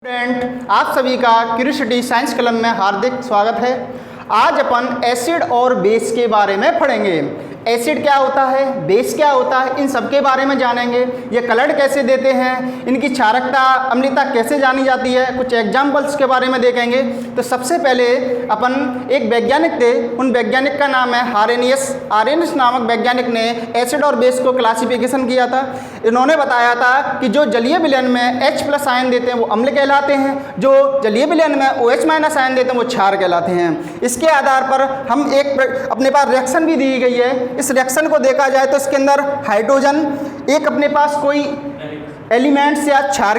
Student, आप सभी का क्यूरियोसिटी साइंस क्लब में हार्दिक स्वागत है। आज अपन एसिड और बेस के बारे में पढ़ेंगे। एसिड क्या होता है, बेस क्या होता है, इन सब के बारे में जानेंगे। ये कलर कैसे देते हैं, इनकी क्षारकता अम्लता कैसे जानी जाती है, कुछ एग्जाम्पल्स के बारे में देखेंगे। तो सबसे पहले अपन एक वैज्ञानिक थे, उन वैज्ञानिक का नाम है आर्यनियस नामक वैज्ञानिक ने एसिड और बेस को क्लासिफिकेशन किया था। इन्होंने बताया था कि जो जलीय विलयन में H+ आयन देते हैं वो अम्ल कहलाते हैं, जो जलीय विलयन में OH- आयन देते हैं वो क्षार कहलाते हैं। इसके आधार पर हम एक अपने पास रिएक्शन भी दी गई है। इस रिएक्शन को देखा जाए तो इसके अंदर हाइड्रोजन एक अपने पास कोई एलिमेंट्स या क्षार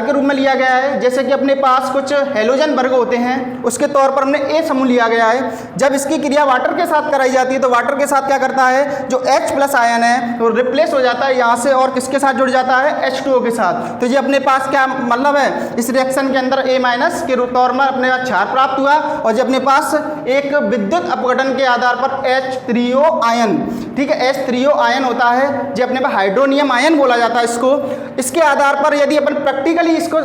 के रूप में लिया गया है। जैसे कि अपने पास कुछ हेलोजन वर्ग होते हैं, उसके तौर पर हमने A समूह लिया गया है। जब इसकी क्रिया वाटर के साथ कराई जाती है तो वाटर के साथ क्या करता है, जो H+ आयन है वो रिप्लेस हो जाता है यहाँ से और किसके साथ जुड़ जाता है, H2O के साथ। तो ये अपने पास क्या मतलब है, इस रिएक्शन के अंदर A- के तौर में अपने पास क्षार प्राप्त हुआ और जो अपने पास एक विद्युत अपघटन के आधार पर H3O आयन, ठीक है, H3O आयन होता है, जो अपने पास हाइड्रोनियम आयन बोला जाता है इसको। इसके आधार पर यदि अपन प्रैक्टिकली इसको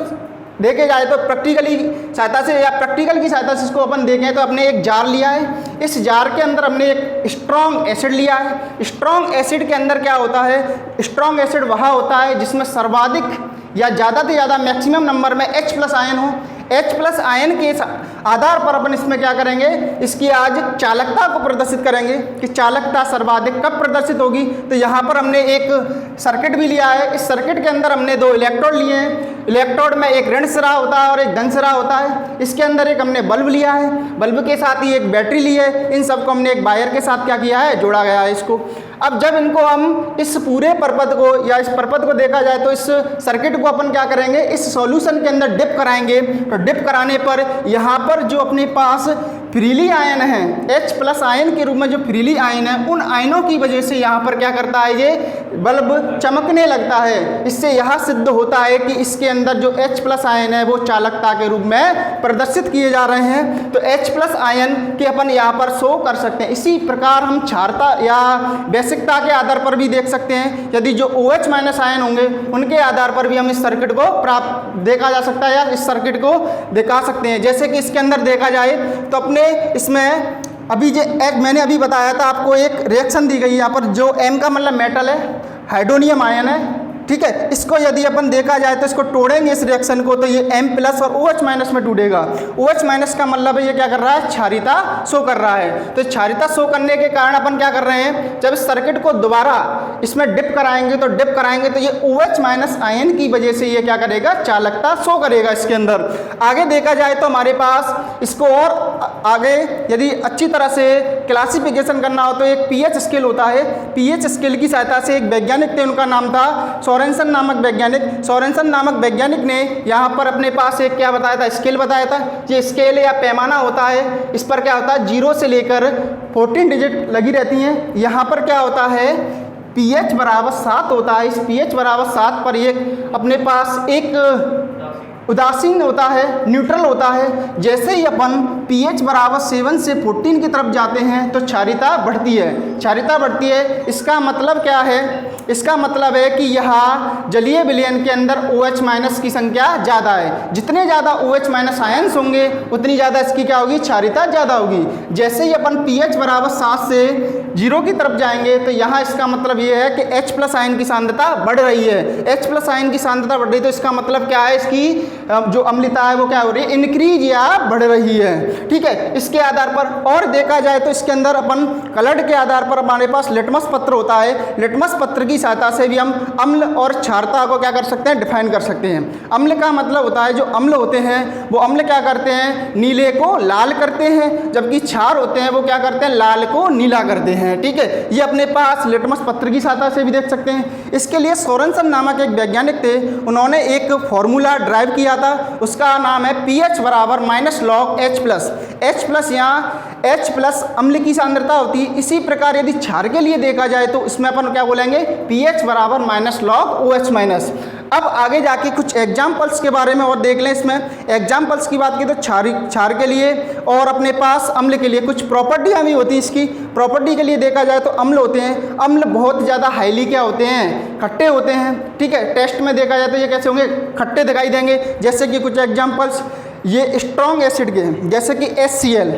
देखे जाए तो प्रैक्टिकल की सहायता से इसको अपन देखें तो अपने एक जार लिया है। इस जार के अंदर हमने एक स्ट्रॉन्ग एसिड लिया है। स्ट्रॉन्ग एसिड के अंदर क्या होता है, स्ट्रॉन्ग एसिड वह होता है जिसमें सर्वाधिक या ज़्यादा से ज़्यादा मैक्सिमम नंबर में H+ आयन हो। H+ आयन के आधार पर अपन इसमें क्या करेंगे, इसकी आज चालकता को प्रदर्शित करेंगे कि चालकता सर्वाधिक कब प्रदर्शित होगी। तो यहाँ पर हमने एक सर्किट भी लिया है। इस सर्किट के अंदर हमने 2 इलेक्ट्रोड लिए हैं। इलेक्ट्रोड में एक ऋण सिरा होता है और एक धन सिरा होता है। इसके अंदर एक हमने बल्ब लिया है, बल्ब के साथ ही एक बैटरी ली है। इन सबको हमने एक वायर के साथ क्या किया है, जोड़ा गया है इसको। अब जब इनको हम इस पूरे परपथ को या इस परपथ को देखा जाए तो इस सर्किट को अपन क्या करेंगे, इस सॉल्यूशन के अंदर डिप कराएंगे। तो डिप कराने पर यहाँ पर जो अपने पास फ्रीली आयन है, H+ आयन के रूप में जो फ्रीली आयन है, उन आयनों की वजह से यहाँ पर क्या करता है, ये बल्ब चमकने लगता है। इससे यह सिद्ध होता है कि इसके अंदर जो H+ आयन है वो चालकता के रूप में प्रदर्शित किए जा रहे हैं। तो H+ आयन के अपन यहाँ पर शो कर सकते हैं। इसी प्रकार हम क्षारता या बेसिकता के आधार पर भी देख सकते हैं। यदि जो OH- आयन होंगे उनके आधार पर भी हम इस सर्किट को देखा जा सकता है या इस सर्किट को दिखा सकते हैं। जैसे कि इसके अंदर देखा जाए तो अपने इसमें अभी जो मैंने अभी बताया था आपको, एक रिएक्शन दी गई है यहाँ पर, जो M का मतलब मेटल है, हाइड्रोनियम आयन है, ठीक है। इसको यदि अपन देखा जाए तो इसको तोड़ेंगे इस रिएक्शन को तो ये M+ और OH- में टूटेगा। OH- का मतलब है ये क्या कर रहा है, क्षारीयता शो कर रहा है। तो क्षारीयता शो करने के कारण अपन क्या कर रहे हैं, जब इस सर्किट को दोबारा इसमें डिप कराएंगे तो ये OH- आयन की वजह से ये क्या करेगा, चालकता शो करेगा इसके अंदर। आगे देखा जाए तो हमारे पास इसको और आगे यदि अच्छी तरह से क्लासिफिकेशन करना हो तो एक pH स्केल होता है। pH स्केल की सहायता से एक वैज्ञानिक थे, उनका नाम था सोरेनसन नामक वैज्ञानिक ने यहाँ पर अपने पास एक क्या बताया था, स्केल बताया था। ये स्केल या पैमाना होता है, इस पर क्या होता है, 0 से लेकर 14 डिजिट लगी रहती हैं। यहाँ पर क्या होता है, pH = 7 होता है। इस pH = 7 पर ये अपने पास एक उदासीन होता है, न्यूट्रल होता है। जैसे ही अपन pH = 7 से 14 की तरफ जाते हैं तो क्षारीयता बढ़ती है। इसका मतलब क्या है, इसका मतलब है कि यहाँ जलीय विलयन के अंदर OH- की संख्या ज़्यादा है। जितने ज़्यादा OH- आयन्स होंगे उतनी ज़्यादा इसकी क्या होगी, क्षारीयता ज़्यादा होगी। जैसे ही अपन pH = 7 से 0 की तरफ जाएंगे तो यहाँ इसका मतलब ये है कि H+ आयन की सांद्रता बढ़ रही है। H+ आयन की सांद्रता बढ़ रही है तो इसका मतलब क्या है, इसकी जो अम्लता है वो क्या हो रही है, इंक्रीज या बढ़ रही है, ठीक है। इसके आधार पर और देखा जाए तो इसके अंदर अपन कलर के आधार पर हमारे पास लिटमस पत्र होता है। लिटमस पत्र की सहायता से भी हम अम्ल और क्षारता को क्या कर सकते हैं, डिफाइन कर सकते हैं। अम्ल का मतलब होता है, जो अम्ल होते हैं वो अम्ल क्या करते हैं, नीले को लाल करते हैं, जबकि क्षार होते हैं वो क्या करते हैं, लाल को नीला करते हैं, ठीक है। ये अपने पास लिटमस पत्र की सहायता से भी देख सकते हैं। इसके लिए सोरेनसन नामक एक वैज्ञानिक थे, उन्होंने एक फॉर्मूला ड्राइव किया था, उसका नाम है pH = log H+। यहाँ H+ अम्ल की सांद्रता होती है। इसी प्रकार यदि क्षार के लिए देखा जाए तो इसमें अपन क्या बोलेंगे, pH = -log OH-। अब आगे जाके कुछ एग्जाम्पल्स के बारे में और देख लें। इसमें एग्जाम्पल्स की बात की तो क्षार के लिए और अपने पास अम्ल के लिए कुछ प्रॉपर्टियाँ भी होती हैं। इसकी प्रॉपर्टी के लिए देखा जाए तो अम्ल होते हैं, अम्ल बहुत ज़्यादा हाईली क्या होते हैं, खट्टे होते हैं। ठीक है, टेस्ट में देखा जाए तो ये कैसे होंगे, खट्टे दिखाई देंगे। जैसे कि कुछ एग्जाम्पल्स ये स्ट्रॉन्ग एसिड के, जैसे कि HCl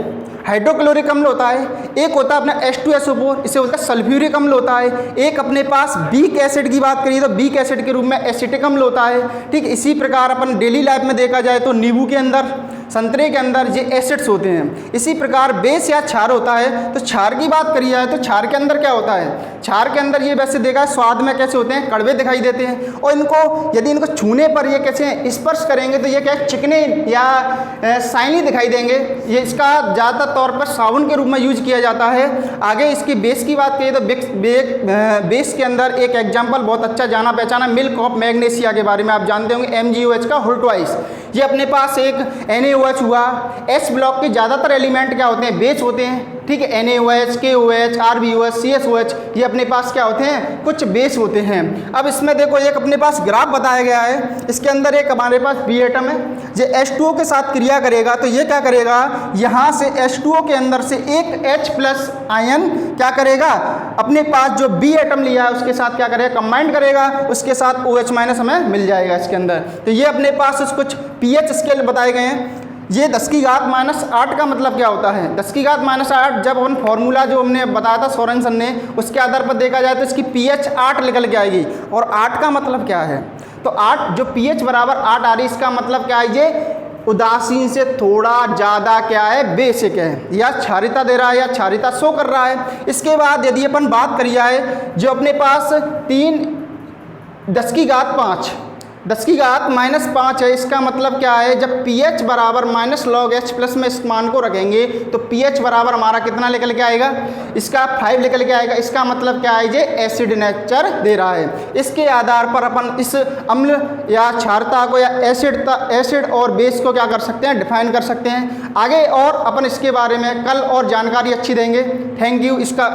हाइड्रोक्लोरिक अम्ल होता है, एक होता है अपना H2SO4 इसे बोलते हैं सल्फ्यूरिक अम्ल होता है, एक अपने पास बीक एसिड की बात करिए तो बीक एसिड के रूप में एसिटिक अम्ल होता है। ठीक, इसी प्रकार अपन डेली लाइफ में देखा जाए तो नींबू के अंदर, संतरे के अंदर ये एसिड्स होते हैं। इसी प्रकार बेस या क्षार होता है, तो क्षार की बात करी जाए तो क्षार के अंदर क्या होता है, क्षार के अंदर ये वैसे देखा है स्वाद में कैसे होते हैं, कड़वे दिखाई देते हैं। और इनको यदि इनको छूने पर ये कैसे स्पर्श करेंगे तो ये क्या चिकने या साइनी दिखाई देंगे। ये इसका ज़्यादातर तौर पर साबुन के रूप में यूज किया जाता है। आगे इसकी बेस की बात करिए तो बेस के अंदर एक एग्जाम्पल बहुत अच्छा जाना पहचाना मिल्क ऑफ मैग्नीशिया के बारे में आप जानते होंगे, MgOH का होल ट्वाइस। ये अपने पास एक NaOH हुआ। H ब्लॉक के ज़्यादातर एलिमेंट क्या होते हैं, बेस होते हैं। ठीक है, NaOH, KOH, RbOH, CSOH ये अपने पास क्या होते हैं, कुछ बेस होते हैं। अब इसमें देखो एक अपने पास ग्राफ बताया गया है, इसके अंदर एक हमारे पास B एटम है, ये H2O के साथ क्रिया करेगा तो ये क्या करेगा, यहाँ से H2O के अंदर से एक H+ आयन क्या करेगा, अपने पास जो B एटम लिया है उसके साथ क्या करेगा, कंबाइंड करेगा, उसके साथ OH- हमें मिल जाएगा इसके अंदर। तो ये अपने पास कुछ pH स्केल बताए गए हैं। ये 10⁻⁸ का मतलब क्या होता है, 10⁻⁸ जब अपन फॉर्मूला जो हमने बताया था सोरेनसन ने, उसके आधार पर देखा जाए तो इसकी pH 8 निकल के आएगी। और 8 का मतलब क्या है, तो 8 जो pH बराबर 8 आ रही, इसका मतलब क्या है, ये उदासीन से थोड़ा ज़्यादा क्या है, बेसिक है, या क्षारिता दे रहा है या क्षारिता शो कर रहा है। इसके बाद यदि अपन बात करी जाए जो अपने पास 10⁻⁵ है, इसका मतलब क्या है, जब pH बराबर -log⁻H+ में इस मान को रखेंगे तो pH बराबर हमारा कितना निकल के आएगा, इसका 5 निकल के आएगा। इसका मतलब क्या है, ये एसिड नेचर दे रहा है। इसके आधार पर अपन इस अम्ल या क्षारता को या एसिड और बेस को क्या कर सकते हैं, डिफाइन कर सकते हैं। आगे और अपन इसके बारे में कल और जानकारी अच्छी देंगे। Thank you. इसका